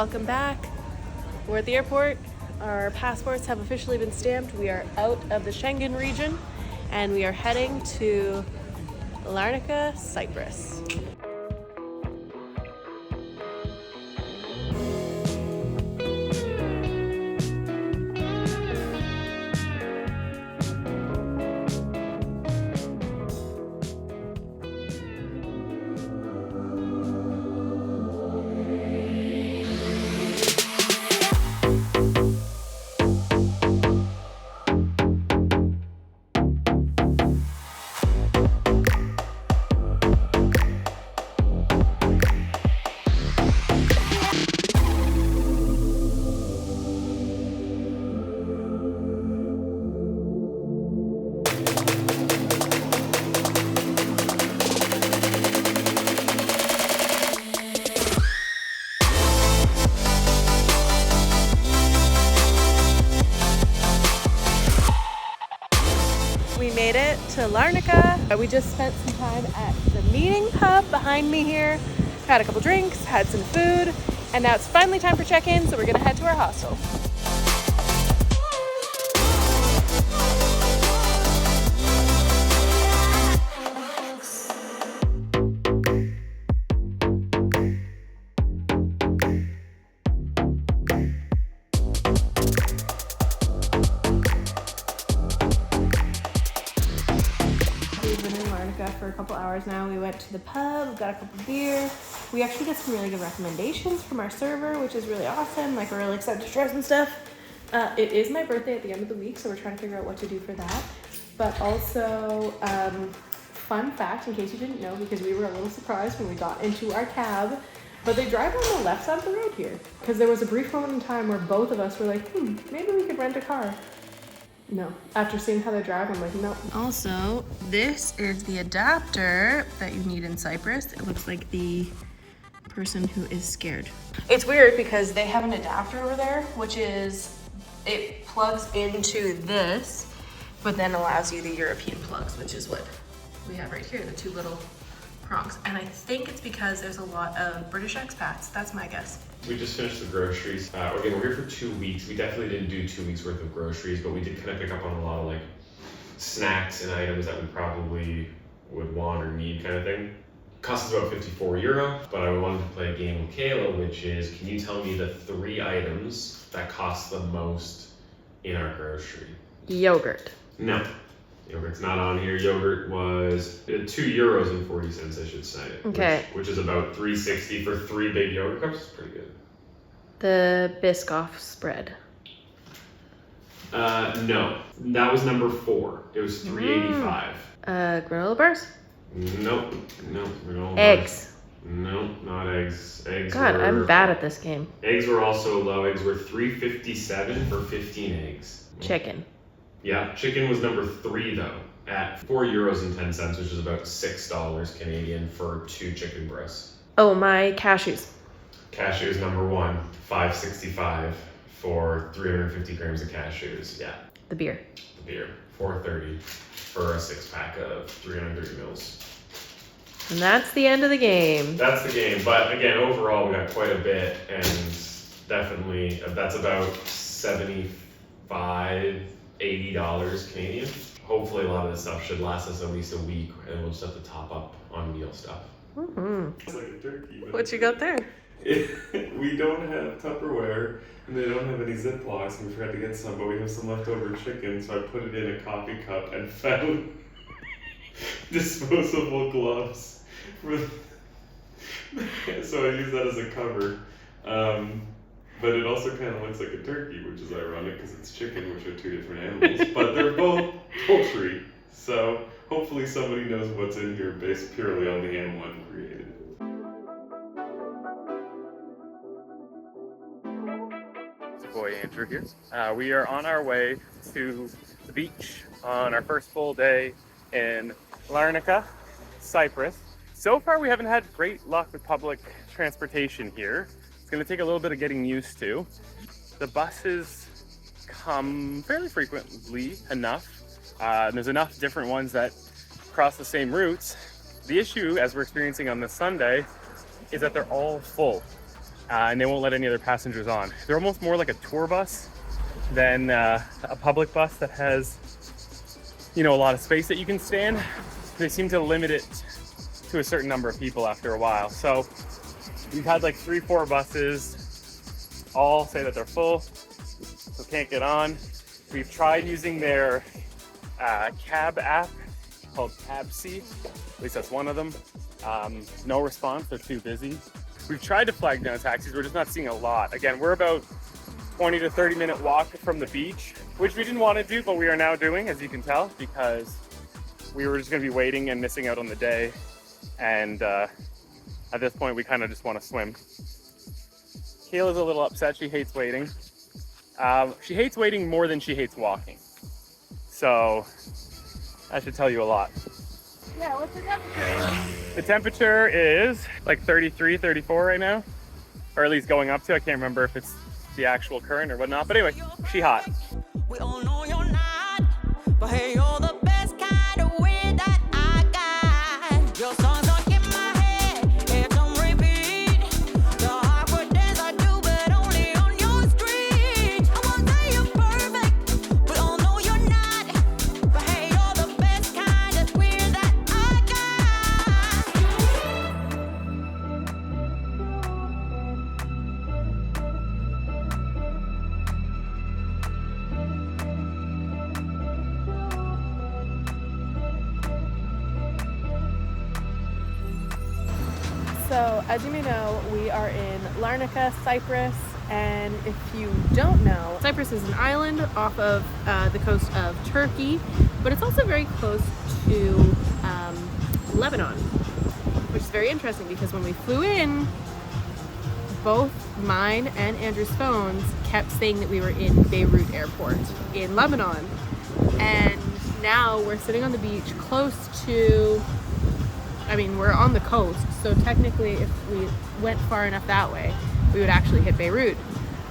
welcome back. We're at the airport. Our passports have officially been stamped. We are out of the Schengen region and we are heading to Larnaca, Cyprus. We made it to Larnaca. We just spent some time at the meeting pub behind me here. Had a couple drinks, had some food, and now it's finally time for check-in, so we're gonna head to our hostel. For a couple hours now. We went to the pub, got a couple beer. We actually got some really good recommendations from our server, which is really awesome. Like, we're really excited to try some stuff. It is my birthday at the end of the week, so we're trying to figure out what to do for that. But also, fun fact, in case you didn't know, because we were a little surprised when we got into our cab, but they drive on the left side of the road here. Because there was a brief moment in time where both of us were like, maybe we could rent a car. No. After seeing how they drive, I'm like, no. Also, this is the adapter that you need in Cyprus. It looks like the person who is scared. It's weird because they have an adapter over there, which is, it plugs into this, but then allows you the European plugs, which is what we have right here, the two little prongs. And I think it's because there's a lot of British expats. That's my guess. We just finished the groceries. Again, we're here for 2 weeks. We definitely didn't do 2 weeks worth of groceries, but we did kind of pick up on a lot of like snacks and items that we probably would want or need, kind of thing. Cost us about €54, but I wanted to play a game with Kayla, which is, can you tell me the 3 items that cost the most in our grocery? Yogurt. No. Yogurt's not on here. Yogurt was €2.40, I should say. Okay. Which is about $3.60 for 3 big yogurt cups. It's pretty good. The Biscoff spread. No. That was number 4. It was $3.85. Granola bars? Nope. Granola eggs. Bars. Nope, not eggs. God, I'm bad at this game. Eggs were also low. Eggs were $3.57 for 15 eggs. Chicken. Yeah, chicken was number 3 though, at €4.10, which is about $6 Canadian for 2 chicken breasts. Oh, my cashews. Cashews number 1, $5.65 for 350 grams of cashews. Yeah. The beer. The beer, $4.30 for a 6-pack of 330 mils. And that's the end of the game. That's the game, but again, overall we got quite a bit, and definitely that's about $75-80 Canadian. Hopefully a lot of this stuff should last us at least a week, and we'll just have to top up on meal stuff. It's like a turkey. What you got there? We don't have Tupperware, and they don't have any Ziplocs, and we forgot to get some, but we have some leftover chicken, so I put it in a coffee cup and found disposable gloves. So I use that as a cover. But it also kind of looks like a turkey, which is ironic because it's chicken, which are 2 different animals. But they're both poultry, so hopefully somebody knows what's in here based purely on the animal I've created. Boy Andrew here. We are on our way to the beach on our first full day in Larnaca, Cyprus. So far we haven't had great luck with public transportation here. It's going to take a little bit of getting used to. The buses come fairly frequently enough. There's enough different ones that cross the same routes. The issue, as we're experiencing on this Sunday, is that they're all full. and they won't let any other passengers on. They're almost more like a tour bus than a public bus that has, you know, a lot of space that you can stand. They seem to limit it to a certain number of people after a while. So we've had like 3-4 buses all say that they're full, so can't get on. We've tried using their cab app called Cabsea. At least that's one of them. No response, they're too busy. We've tried to flag down taxis, we're just not seeing a lot. Again, we're about 20 to 30 minute walk from the beach, which we didn't want to do, but we are now doing, as you can tell, because we were just going to be waiting and missing out on the day. And at this point, we kind of just want to swim. Kayla's a little upset. She hates waiting. She hates waiting more than she hates walking. So that should tell you a lot. Yeah, what's the temperature? The temperature is like 33, 34 right now, or at least going up to. I can't remember if it's the actual current or whatnot, but anyway, she hot. We all know you're not, but hey, you're the best kind of weird that I got. Your songs are in my head, it's on repeat. The awkward dance I do, but only on your street. I won't say you're perfect, we all know you're not, but hey, you're the best kind of weird that I So, as you may know, we are in Larnaca, Cyprus, and if you don't know, Cyprus is an island off of the coast of Turkey, but it's also very close to Lebanon, which is very interesting because when we flew in, both mine and Andrew's phones kept saying that we were in Beirut Airport in Lebanon, and now we're sitting on the beach close to, I mean, we're on the coast, so technically if we went far enough that way, we would actually hit Beirut.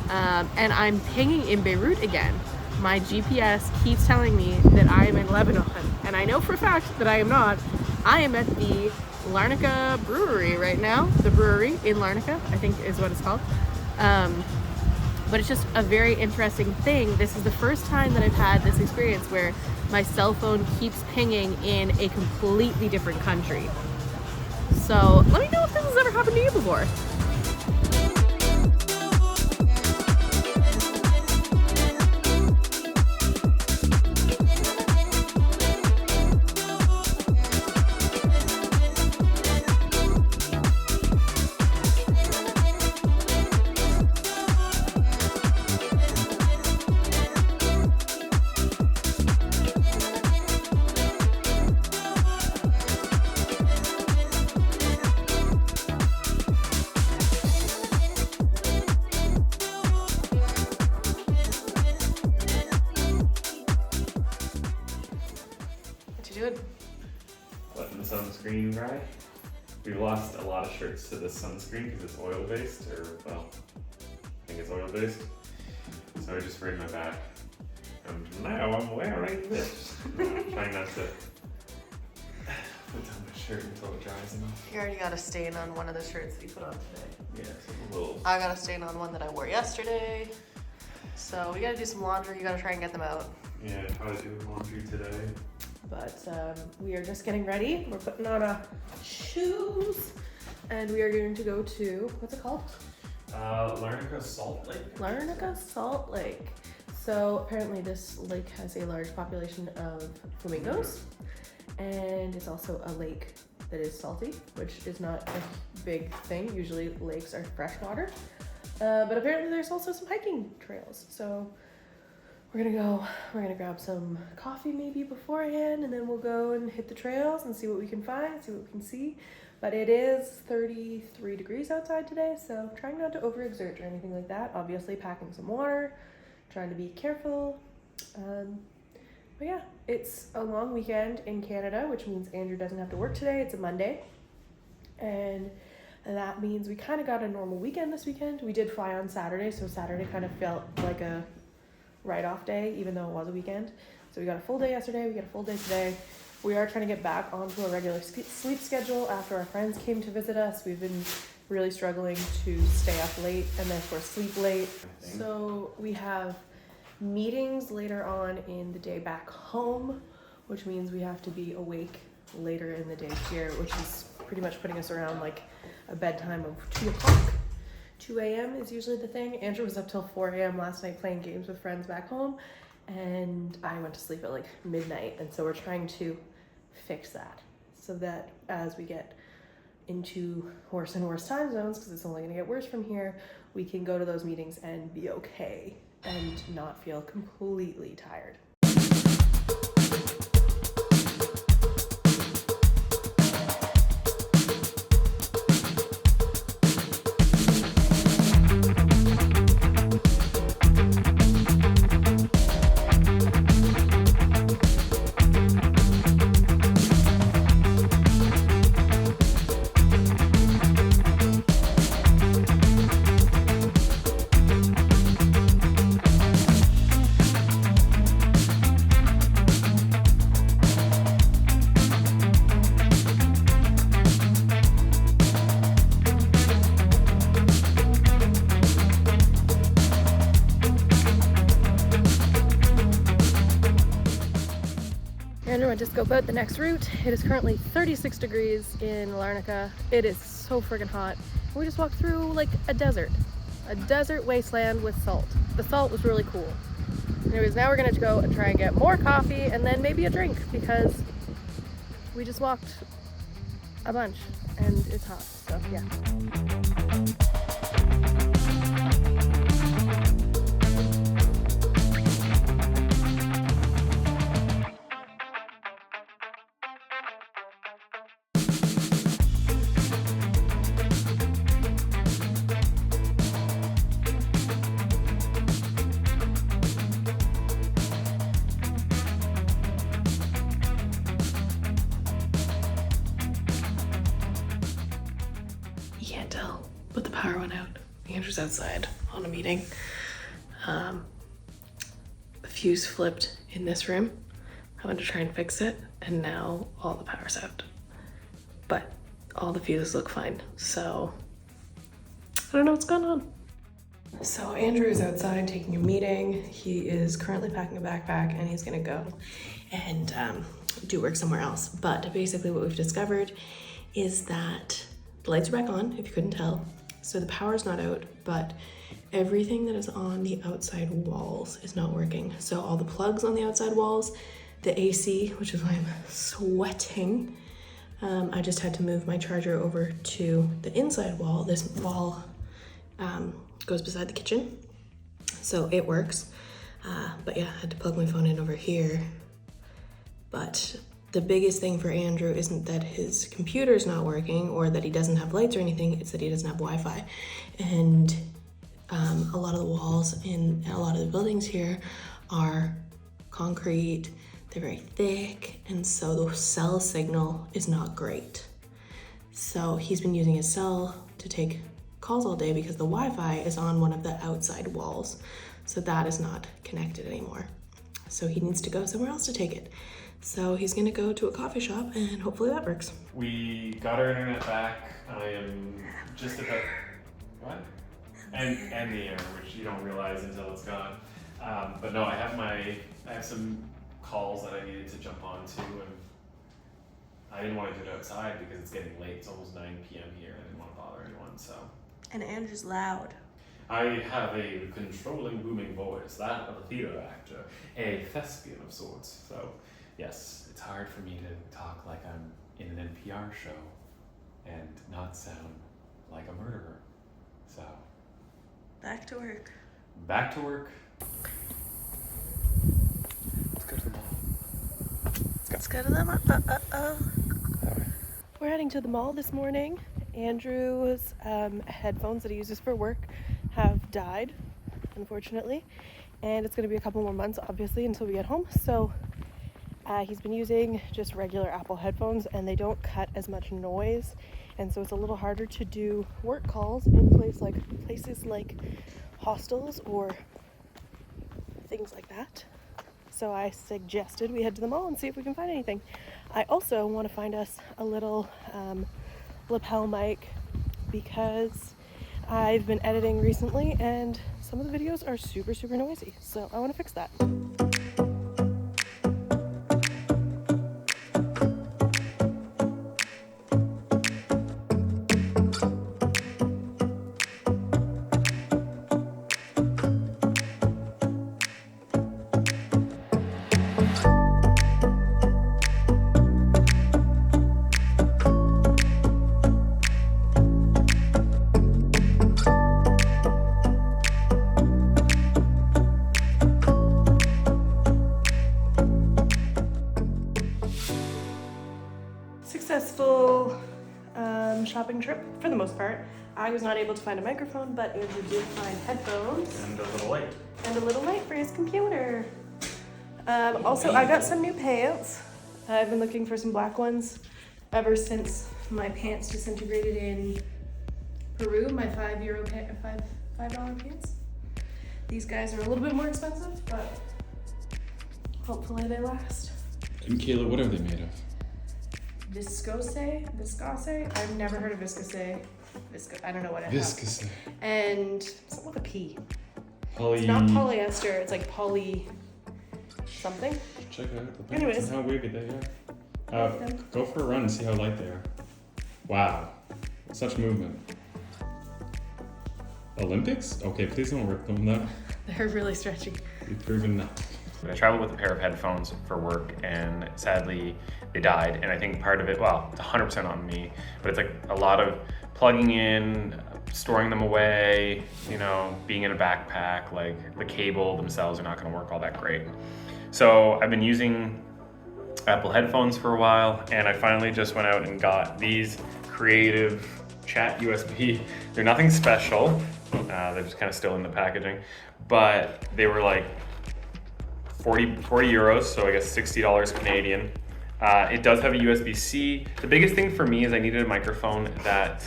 And I'm pinging in Beirut again. My GPS keeps telling me that I am in Lebanon, and I know for a fact that I am not. I am at the Larnaca brewery right now. The brewery in Larnaca, I think is what it's called. But it's just a very interesting thing. This is the first time that I've had this experience where my cell phone keeps pinging in a completely different country. So let me know if this has ever happened to you before. Letting the sunscreen dry. We've lost a lot of shirts to this sunscreen because it's oil based, or well, I think it's oil based. So I just sprayed my back. And now I'm wearing this. I'm trying not to put down my shirt until it dries enough. You already got a stain on one of the shirts that you put on today. Yeah, so a little. I got a stain on one that I wore yesterday. So we gotta do some laundry. You gotta try and get them out. Yeah, probably do laundry today. But we are just getting ready. We're putting on our shoes, and we are going to go to, what's it called? Larnaca Salt Lake. Larnaca Salt Lake. So apparently this lake has a large population of flamingos, and it's also a lake that is salty, which is not a big thing. Usually lakes are freshwater, but apparently there's also some hiking trails. So we're gonna grab some coffee maybe beforehand, and then we'll go and hit the trails and see what we can find, see what we can see. But it is 33 degrees outside today, so trying not to overexert or anything like that. Obviously packing some water, trying to be careful. But yeah, it's a long weekend in Canada, which means Andrew doesn't have to work today. It's a Monday. And that means we kind of got a normal weekend this weekend. We did fly on Saturday, so Saturday kind of felt like a write-off day, even though it was a weekend. So we got a full day yesterday, we got a full day today. We are trying to get back onto a regular sleep schedule after our friends came to visit us. We've been really struggling to stay up late and therefore sleep late. So we have meetings later on in the day back home, which means we have to be awake later in the day here, which is pretty much putting us around like a bedtime of 2 o'clock. 2 a.m. is usually the thing. Andrew was up till 4 a.m. last night playing games with friends back home, and I went to sleep at like midnight, and so we're trying to fix that so that as we get into worse and worse time zones, because it's only going to get worse from here, we can go to those meetings and be okay and not feel completely tired. Andrew went to scope out the next route. It is currently 36 degrees in Larnaca. It is so friggin' hot. We just walked through like a desert wasteland with salt. The salt was really cool. Anyways, now we're gonna go and try and get more coffee and then maybe a drink because we just walked a bunch and it's hot, so yeah. You can't tell, but the power went out. Andrew's outside on a meeting. The fuse flipped in this room. I went to try and fix it, and now all the power's out. But all the fuses look fine, so I don't know what's going on. So Andrew is outside taking a meeting. He is currently packing a backpack, and he's gonna go and do work somewhere else. But basically what we've discovered is that the lights are back on, if you couldn't tell. So the power's not out, but everything that is on the outside walls is not working. So all the plugs on the outside walls, the AC, which is why I'm sweating. I just had to move my charger over to the inside wall. This wall goes beside the kitchen, so it works. But yeah, I had to plug my phone in over here. But the biggest thing for Andrew isn't that his computer's not working or that he doesn't have lights or anything, it's that he doesn't have Wi-Fi. And a lot of the walls in a lot of the buildings here are concrete, they're very thick, and so the cell signal is not great. So he's been using his cell to take calls all day because the Wi-Fi is on one of the outside walls. So that is not connected anymore. So he needs to go somewhere else to take it. So he's gonna go to a coffee shop and hopefully that works. We got our internet back. I am just about, what? And the air, which you don't realize until it's gone. But no, I have some calls that I needed to jump onto, and I didn't want to do it outside because it's getting late. It's almost 9 p.m. here. I didn't want to bother anyone, so. And Andrew's loud. I have a controlling, booming voice, that of a theater actor, a thespian of sorts. So, yes, it's hard for me to talk like I'm in an NPR show and not sound like a murderer. So, Back to work. back to work. Let's go to the mall. Let's go to the mall. We're heading to the mall this morning. Andrew's headphones that he uses for work have died, unfortunately, and it's going to be a couple more months, obviously, until we get home. So he's been using just regular Apple headphones, and they don't cut as much noise, and so it's a little harder to do work calls in places like hostels or things like that. So I suggested we head to the mall and see if we can find anything. I also want to find us a little lapel mic because I've been editing recently and some of the videos are super, super noisy. So I want to fix that. Successful shopping trip for the most part. I was not able to find a microphone, but Andrew did find headphones. And a little light. And a little light for his computer. Also, I got some new pants. I've been looking for some black ones ever since my pants disintegrated in Peru, my $5 pants. These guys are a little bit more expensive, but hopefully they last. And Kayla, what are they made of? Viscose? I've never heard of viscose. I don't know what it is. Viscose. And something with a P. Poly. It's not polyester, it's like poly something. Check it out. The Anyways. pants and how wavy they are. Go for a run and see how light they are. Wow. Such movement. Olympics? Okay, please don't rip them though. They're really stretchy. You've proven not. I traveled with a pair of headphones for work, and sadly they died. And I think part of it, well, it's 100% on me, but it's like a lot of plugging in, storing them away, you know, being in a backpack, like the cable themselves are not gonna work all that great. So I've been using Apple headphones for a while, and I finally just went out and got these Creative Chat USB. They're nothing special. They're just kind of still in the packaging, but they were like 40 euros, so I guess $60 Canadian. It does have a USB-C. The biggest thing for me is I needed a microphone that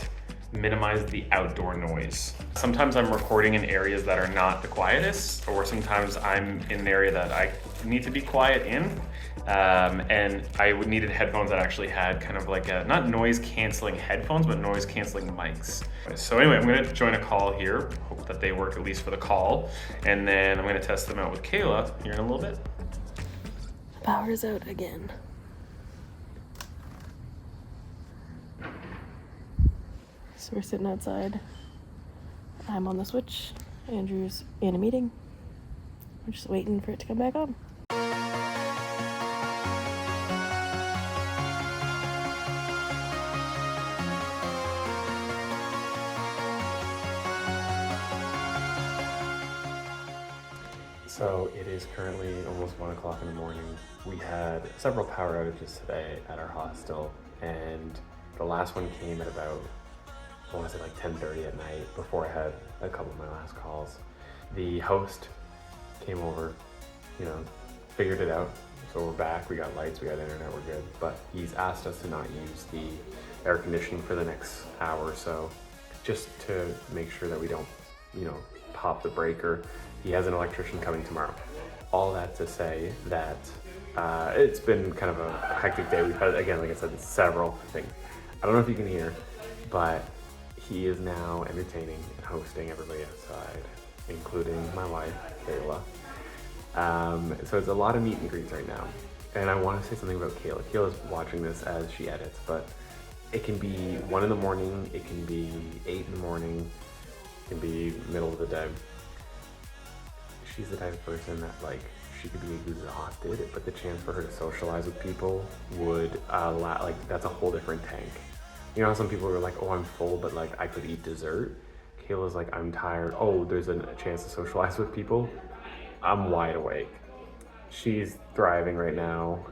minimized the outdoor noise. Sometimes I'm recording in areas that are not the quietest, or sometimes I'm in an area that I need to be quiet in. And I needed headphones that actually had kind of like a, not noise canceling headphones, but noise canceling mics. So anyway, I'm gonna join a call here, hope that they work at least for the call, and then I'm gonna test them out with Kayla here in a little bit. Power's out again. So we're sitting outside. I'm on the Switch. Andrew's in a meeting. We're just waiting for it to come back on. So it is currently almost 1 o'clock in the morning. We had several power outages today at our hostel, and the last one came at about, I want to say like 10:30 at night, before I had a couple of my last calls. The host came over, you know, figured it out. So we're back, we got lights, we got internet, we're good. But he's asked us to not use the air conditioning for the next hour or so, just to make sure that we don't, you know, pop the breaker. He has an electrician coming tomorrow. All that to say that it's been kind of a hectic day. We've had, again, like I said, several things. I don't know if you can hear, but he is now entertaining and hosting everybody outside, including my wife, Kayla. So it's a lot of meet and greets right now. And I want to say something about Kayla. Kayla's watching this as she edits, but it can be 1 in the morning, it can be 8 in the morning, it can be middle of the day. She's the type of person that, like, she could be exhausted, but the chance for her to socialize with people would allow, like, that's a whole different tank. You know how some people are like, oh, I'm full, but like I could eat dessert? Kayla's like, I'm tired. Oh, there's a chance to socialize with people. I'm wide awake. She's thriving right now.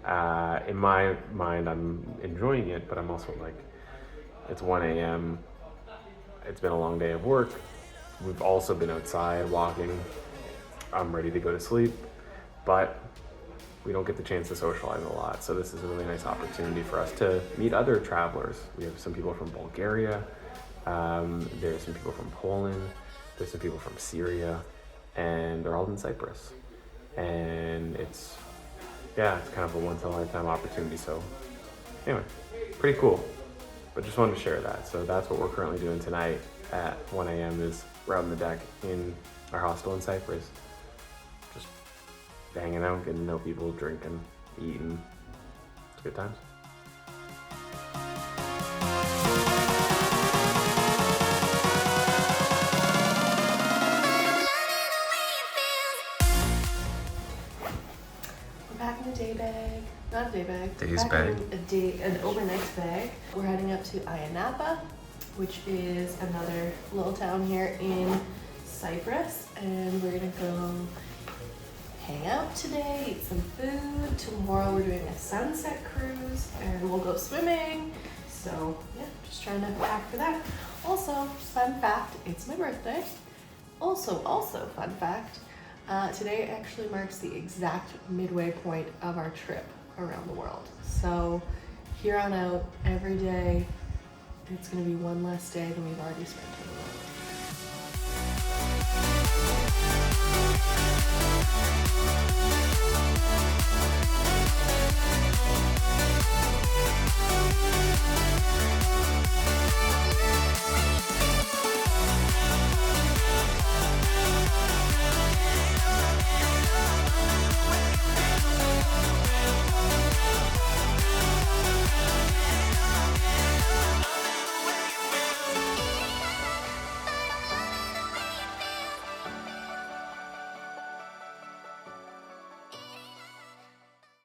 In my mind, I'm enjoying it, but I'm also like, it's 1 a.m. It's been a long day of work. We've also been outside walking. I'm ready to go to sleep, but we don't get the chance to socialize a lot. So this is a really nice opportunity for us to meet other travelers. We have some people from Bulgaria. There's some people from Poland. There's some people from Syria, and they're all in Cyprus. And it's kind of a once in a lifetime opportunity. So anyway, pretty cool. But just wanted to share that. So that's what we're currently doing tonight at 1 a.m. is we're out on the deck in our hostel in Cyprus. Just hanging out, getting to know people, drinking, eating. It's good times. We're packing a day bag. Not a day bag. Day's We're bag. packing an overnight bag. We're heading up to Larnaca, which is another little town here in Cyprus, and we're gonna go hang out today, eat some food. Tomorrow we're doing a sunset cruise, and we'll go swimming. So yeah, just trying to pack for that. Also, fun fact, it's my birthday. Also fun fact, today actually marks the exact midway point of our trip around the world. So here on out, every day, it's gonna be one less day than we've already spent.